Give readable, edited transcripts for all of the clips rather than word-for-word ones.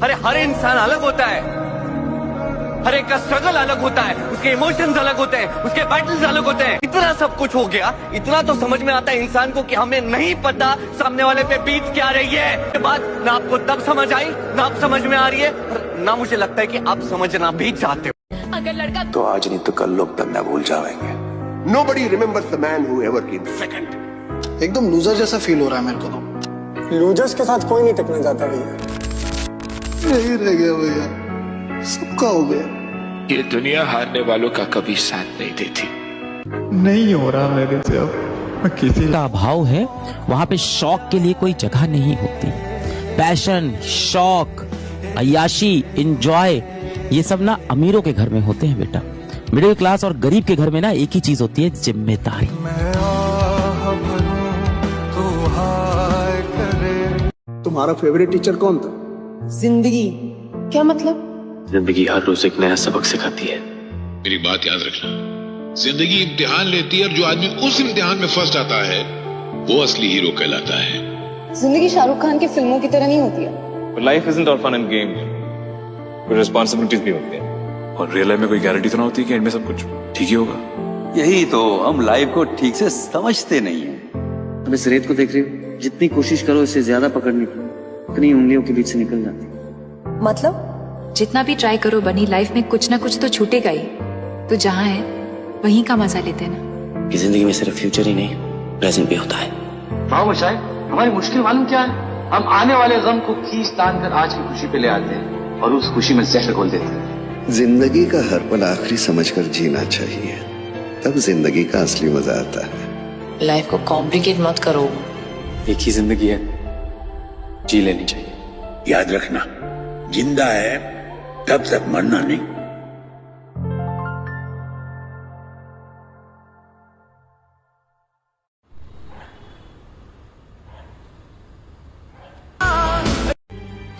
अरे हर इंसान अलग होता है, हर एक का स्ट्रगल अलग होता है, उसके इमोशंस अलग होते हैं, उसके बैटल्स अलग होते हैं। इतना सब कुछ हो गया, इतना तो समझ में आता है इंसान को कि हमें नहीं पता सामने वाले पे बीत क्या रही है। ये बात ना आपको तब समझ आई, ना आप समझ में आ रही है, और ना मुझे लगता है कि आप समझना भी चाहते हो। अगर लड़का तो आज नहीं तो कल लोग धंधा भूल जाएंगे। Nobody remembers the man who ever came second. एकदम लूजर जैसा फील हो रहा है मेरे को तो। लूजर्स के साथ कोई नहीं टिकना चाहता भैया। यही रह गया भैया, सबका हो गया। ये दुनिया हारने वालों का कभी साथ नहीं देती। नहीं हो रहा मेरे से अब। मैं किसी का अभाव है, वहाँ पे शौक के लिए कोई जगह नहीं होती। पैशन, शौक, अय्याशी, एंजॉय, ये सब ना अमीरों के घर में होते हैं बेटा। मिडिल क्लास और गरीब के घर में ना एक ही चीज होती है, जिम्मेदारी। तुम्हारा फेवरेट टीचर कौन था? जिंदगी। क्या मतलब? जिंदगी हर रोज एक नया सबक सिखाती है। मेरी बात याद रखना, जिंदगी इम्तिहान लेती है और जो आदमी उस इम्तिहान में फर्स्ट आता है वो असली हीरो कहलाता है। जिंदगी शाहरुख खान की फिल्मों की तरह नहीं होती है। Life isn't all fun and game, कुछ रिस्पांसिबिलिटीज भी होती है। और रियल लाइफ में कोई गारंटी तो ना होती कि एंड में सब कुछ ठीक ही होगा। यही तो हम लाइफ को ठीक से समझते नहीं है। अब इस रेत को देख रही हो, जितनी कोशिश करो इसे ज्यादा पकड़ने की, उतनी उंगलियों के बीच से निकल जाती। मतलब जितना भी ट्राई करो बनी, लाइफ में कुछ ना कुछ तो छूटेगा ही। तो जहाँ है वहीं का मजा लेते ना। कि जिंदगी में सिर्फ फ्यूचर ही नहीं, प्रेजेंट भी होता है। वाह शायद हमारी मुश्किल मालूम क्या है, हम आने वाले गम को खींच तान कर आज की खुशी पे ले आते हैं और उस खुशी में जहर घोल देते हैं। जिंदगी का हर पल आखिरी समझकर जीना चाहिए, तब जिंदगी का असली मजा आता है। लाइफ को कॉम्प्लिकेट मत करो। एक ही जिंदगी है, जी लेनी चाहिए। याद रखना, जिंदा है तब तक मरना नहीं।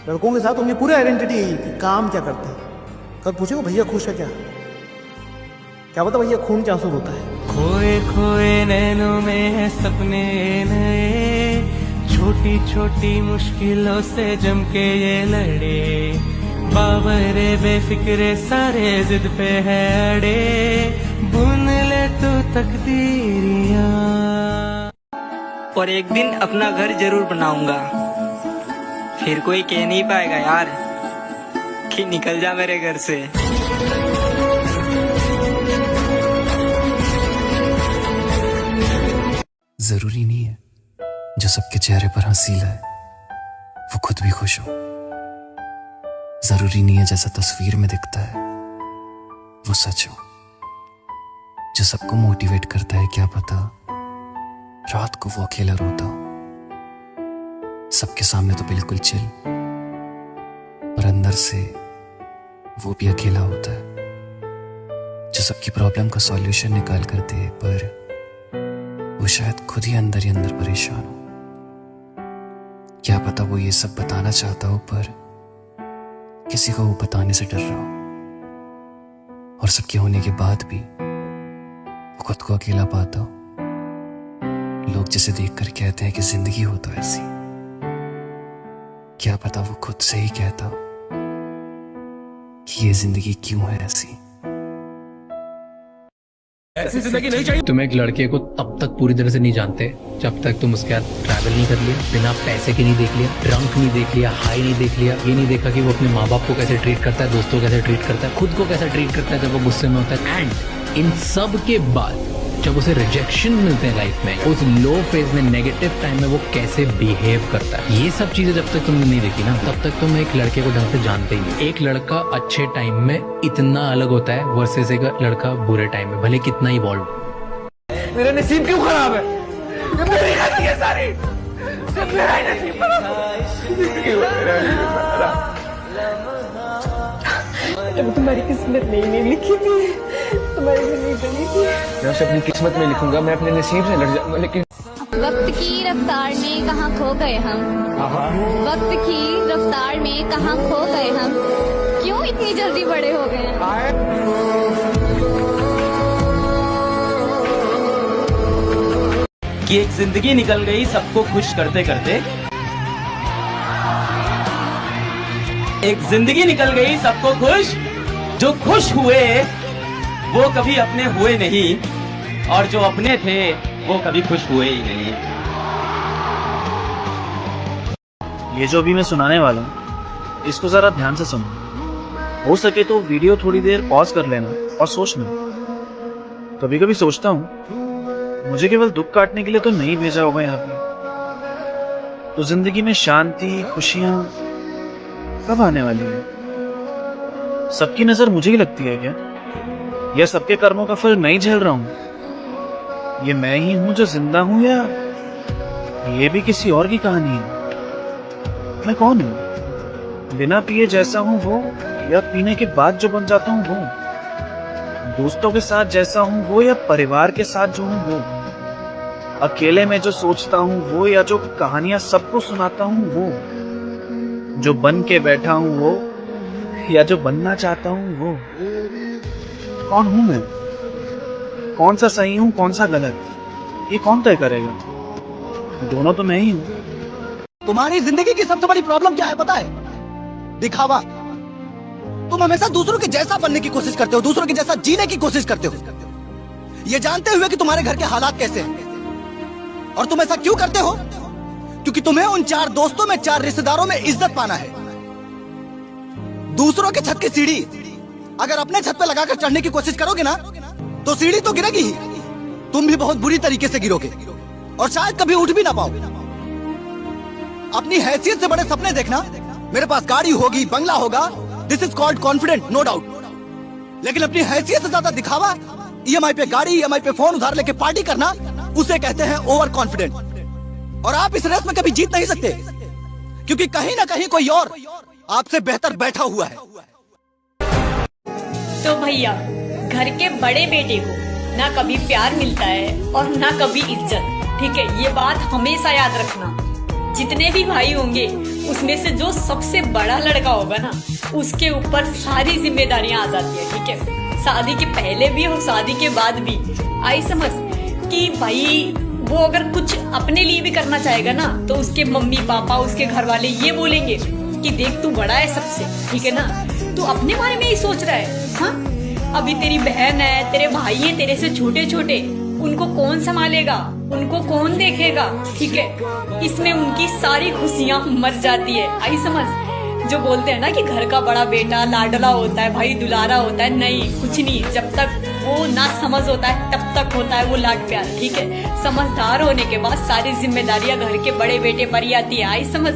लड़कों के साथ उनकी पूरी आइडेंटिटी यही थी, काम क्या करते हैं। कल पूछेगा भैया खुश है क्या पता भैया खून क्या आंसू होता है। खोए खोए नैनों में है सपने नए, छोटी छोटी मुश्किलों से जम के ये लड़े, बावरे बेफिक्रे सारे जिद पे है अड़े, बुन ले तो तकदीरियां। और एक दिन अपना घर जरूर बनाऊंगा, फिर कोई कह नहीं पाएगा यार कि निकल जा मेरे घर से। जरूरी नहीं है जो सबके चेहरे पर हंसी लाए वो खुद भी खुश हो। जरूरी नहीं है जैसा तस्वीर में दिखता है वो सच हो। जो सबको मोटिवेट करता है क्या पता रात को वो अकेला रोता हो। सबके सामने तो बिल्कुल चिल, पर अंदर से वो भी अकेला होता है। जो सबकी प्रॉब्लम का सॉल्यूशन निकाल कर दे, पर वो शायद खुद ही अंदर परेशान हो। क्या पता वो ये सब बताना चाहता हो पर किसी को वो बताने से डर रहा हो, और सबके होने के बाद भी वो खुद को अकेला पाता हो। लोग जिसे देखकर कहते हैं कि जिंदगी हो तो ऐसी, क्या पता वो खुद से ही कहता हो कि ये जिंदगी क्यों है ऐसी। ऐसी जिंदगी नहीं चाहिए। तुम एक लड़के को तब तक पूरी तरह से नहीं जानते जब तक तुम उसके साथ ट्रैवल नहीं कर लिया, बिना पैसे के नहीं देख लिया, ड्रंक नहीं देख लिया, हाई नहीं देख लिया, ये नहीं देखा कि वो अपने माँ बाप को कैसे ट्रीट करता है, दोस्तों को कैसे ट्रीट करता है, खुद को कैसे ट्रीट करता है जब वो गुस्से में होता है। एंड इन सब के बाद जब उसे रिजेक्शन मिलते हैं लाइफ में, उस लो फेज में, नेगेटिव टाइम में वो कैसे बिहेव करता है, ये सब चीजें जब तक तुमने नहीं देखी ना तब तक तुम एक लड़के को ढंग से जानते ही नहीं। एक लड़का अच्छे टाइम में इतना अलग होता है वर्सेस एक लड़का बुरे टाइम में, भले कितना इवॉल्व। मेरा नसीब क्यों खराब है? ये मेरी गलती है सारी, सिर्फ मेरा ही नसीब खराब है। तुम्हारी किस्मत नहीं लिखी थी, तुम्हारी नहीं बनी थी। मैं उसे अपनी किस्मत में लिखूंगा, मैं अपने नसीब से लड़ जाऊंगा। लेकिन वक्त की रफ्तार में कहाँ खो गए हम, वक्त की रफ्तार में कहाँ खो गए हम, क्यों इतनी जल्दी बड़े हो गए हैं। कि एक जिंदगी निकल गई सबको खुश करते करते, एक जिंदगी निकल गई सबको खुश, जो खुश हुए वो कभी अपने हुए नहीं, और जो अपने थे वो कभी खुश हुए ही नहीं। ये जो भी मैं सुनाने वाला हूँ इसको जरा ध्यान से सुनो। हो सके तो वीडियो थोड़ी देर पॉज कर लेना और सोचना। कभी कभी सोचता हूँ मुझे केवल दुख काटने के लिए तो नहीं भेजा होगा यहाँ पे, तो जिंदगी में शांति खुशियां कब आने वाली है? सबकी नजर मुझे ही लगती है क्या? या सबके कर्मों का फल मैं ही झेल रहा हूँ? ये मैं ही हूँ जो जिंदा हूँ, या ये भी किसी और की कहानी है? मैं कौन हूँ? बिना पिए जैसा हूँ वो, या पीने के बाद जो बन जाता हूँ वो? दोस्तों के साथ जैसा हूँ वो, या परिवार के साथ जो हूँ वो? अकेले में जो सोचता हूँ वो, या जो कहानियां सबको सुनाता हूँ वो? जो बन के बैठा हूँ वो, या जो बनना चाहता हूँ वो? कौन हूँ मैं? कौन सा सही हूँ कौन सा गलत, ये कौन तय करेगा? दोनों तो मैं ही हूँ। तुम्हारी जिंदगी की सबसे बड़ी प्रॉब्लम क्या है पता है? दिखावा। तुम हमेशा दूसरों के जैसा बनने की कोशिश करते हो, दूसरों के जैसा जीने की कोशिश करते हो, ये जानते हुए कि तुम्हारे घर के हालात कैसे हैं। और तुम ऐसा क्यों करते हो? क्योंकि तुम्हें उन 4 दोस्तों में 4 रिश्तेदारों में इज्जत पाना है। दूसरों के छत की सीढ़ी अगर अपने छत पे लगाकर चढ़ने की कोशिश करोगे ना तो सीढ़ी तो गिरेगी ही, तुम भी बहुत बुरी तरीके से गिरोगे और शायद कभी उठ भी ना पाओ। अपनी हैसियत से बड़े सपने देखना, मेरे पास गाड़ी होगी बंगला होगा, this is called confident, no doubt. लेकिन अपनी हैसियत से ज्यादा दिखावा, ईएमआई पे गाड़ी, ईएमआई पे फोन उधार लेके पार्टी करना, उसे कहते हैं ओवर कॉन्फिडेंट। और आप इस रेस में कभी जीत नहीं सकते, क्योंकि कहीं ना कहीं कोई और आपसे बेहतर बैठा हुआ है। तो भैया, घर के बड़े बेटे को ना कभी प्यार मिलता है और ना कभी इज्जत, ठीक है? ये बात हमेशा याद रखना। जितने भी भाई होंगे उसमें से जो सबसे बड़ा लड़का होगा ना, उसके ऊपर सारी जिम्मेदारियां आ जाती है, ठीक है? शादी के पहले भी और शादी के बाद भी। आई समझ कि भाई वो अगर कुछ अपने लिए भी करना चाहेगा ना, तो उसके मम्मी पापा, उसके घर वाले ये बोलेंगे कि देख तू बड़ा है सबसे, ठीक है ना, तू अपने बारे में ही सोच रहा है। हाँ, अभी तेरी बहन है, तेरे भाई है तेरे से छोटे छोटे, उनको कौन संभालेगा, उनको कौन देखेगा, ठीक है? इसमें उनकी सारी खुशियां मर जाती है। आई समझ? जो बोलते हैं ना कि घर का बड़ा बेटा लाडला होता है, भाई दुलारा होता है, नहीं, कुछ नहीं। जब तक वो ना समझ होता है तब तक होता है वो लाड प्यार, ठीक है? समझदार होने के बाद सारी जिम्मेदारियां घर के बड़े बेटे पर ही आती है। आई समझ?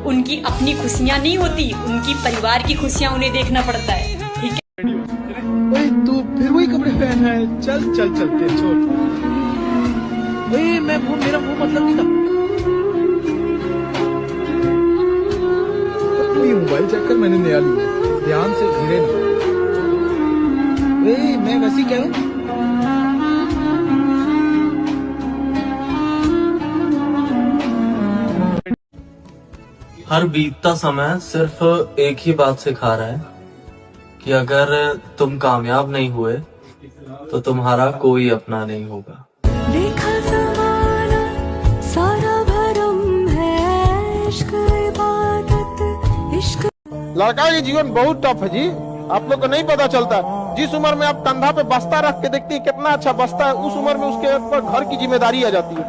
उनकी अपनी खुशियां नहीं होती, उनकी परिवार की खुशियां उन्हें देखना पड़ता है, ठीक है? तू फिर वही कपड़े पहन है, चल चल चलते छोड़। मेरा वो मतलब नहीं था। ये मोबाइल चेक कर, मैंने नया लिया, ध्यान से गिरे ना। मैं वैसे कह रहा हूँ। हर बीतता समय सिर्फ एक ही बात सिखा रहा है कि अगर तुम कामयाब नहीं हुए तो तुम्हारा कोई अपना नहीं होगा। देखा ज़माना सारा भरम है, इश्क इबादत इश्क। लड़का ये जीवन बहुत टफ है जी, आप लोग को नहीं पता चलता। जिस उम्र में आप कंधा पे बस्ता रख के देखते हैं कितना अच्छा बस्ता है, उस उम्र में उसके ऊपर घर की जिम्मेदारी आ जाती है।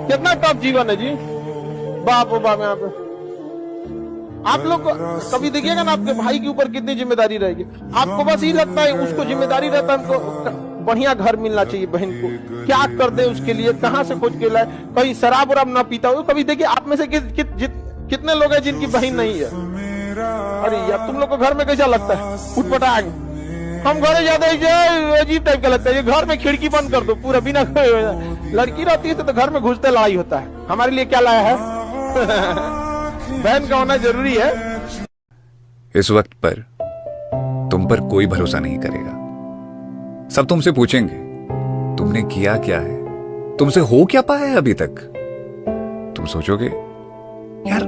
कितना टफ जीवन है जी, बाप रे बाप। यहाँ पे आप लोग कभी देखिएगा ना आपके भाई के ऊपर कितनी जिम्मेदारी रहेगी। आपको बस ये लगता है उसको जिम्मेदारी रहता है हमको बढ़िया घर मिलना चाहिए, बहन को क्या कर दे उसके लिए, कहाँ से खोज के लाए, कहीं शराब वराब ना पीता हो। कभी देखिए आप में से कितने लोग हैं जिनकी बहन नहीं है। अरे यार तुम लोग को घर में कैसा लगता है, उठपटांग। हम घरे जाते हैं अजीब टाइप का लगता है। ये घर में खिड़की बंद कर दो पूरा, बिना लड़की रहती है तो घर में घुसते लड़ाई होता है। हमारे लिए क्या लाया है बहन का होना जरूरी है। इस वक्त पर तुम पर कोई भरोसा नहीं करेगा। सब तुमसे पूछेंगे तुमने किया क्या है, तुमसे हो क्या पाया है अभी तक। तुम सोचोगे यार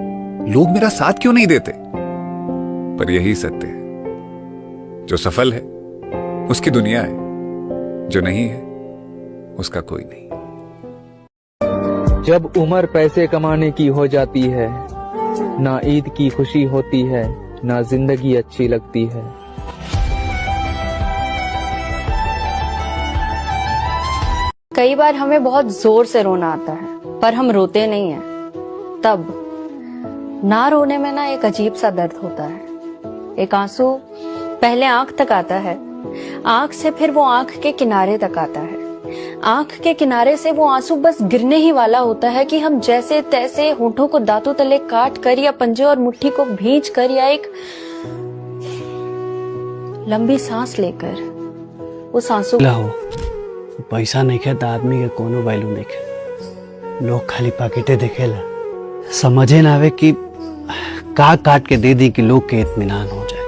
लोग मेरा साथ क्यों नहीं देते, पर यही सत्य है। जो सफल है उसकी दुनिया है, जो नहीं है उसका कोई नहीं। जब उम्र पैसे कमाने की हो जाती है ना ईद की खुशी होती है, ना जिंदगी अच्छी लगती है। कई बार हमें बहुत जोर से रोना आता है पर हम रोते नहीं हैं। तब ना रोने में ना एक अजीब सा दर्द होता है। एक आंसू पहले आंख तक आता है, आंख से फिर वो आंख के किनारे तक आता है, आंख के किनारे से वो आंसू बस गिरने ही वाला होता है कि हम जैसे तैसे होठों को दांतों तले काट कर या पंजे और मुट्ठी को भींच कर या एक लंबी सांस लेकर उस आंसू पैसा नहीं खे तो आदमी के कोनो वैल्यू नहीं खे। लोग खाली पैकेटे देखेला, समझे ना आवे कि का काट के दे दी कि लोग के इत्मीनान हो जाए।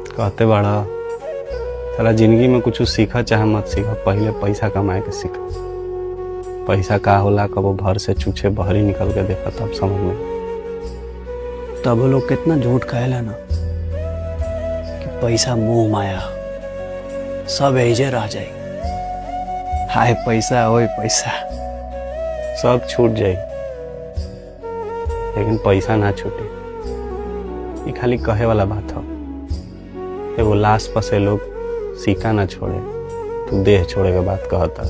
कहते बड़ा साला जिंदगी में कुछ सीखा चाहे मत सीखा, पहले पैसा कमाए के सीखा। पैसा का होला कबो भर से चूचे बहरी निकल के देखा तब समझ में। तब वो लोग कितना झूठ कहेला ना कि पैसा मोह माया सब ऐजे रह जाए। हाय पैसा ओए पैसा सब छूट जाए लेकिन पैसा ना छूटे। ये खाली कहे वाला बात हो। एगो लाश पर से लोग सिक्का ना छोड़े तो देह छोड़े के बात कहता।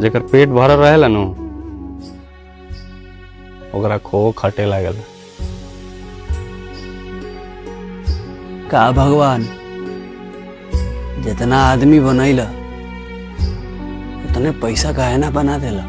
जेकर पेट भरल रहेला नु ओकरा खो खटे लागल। का भगवान जितना आदमी बनैला उतने पैसा काहे ना बना देला।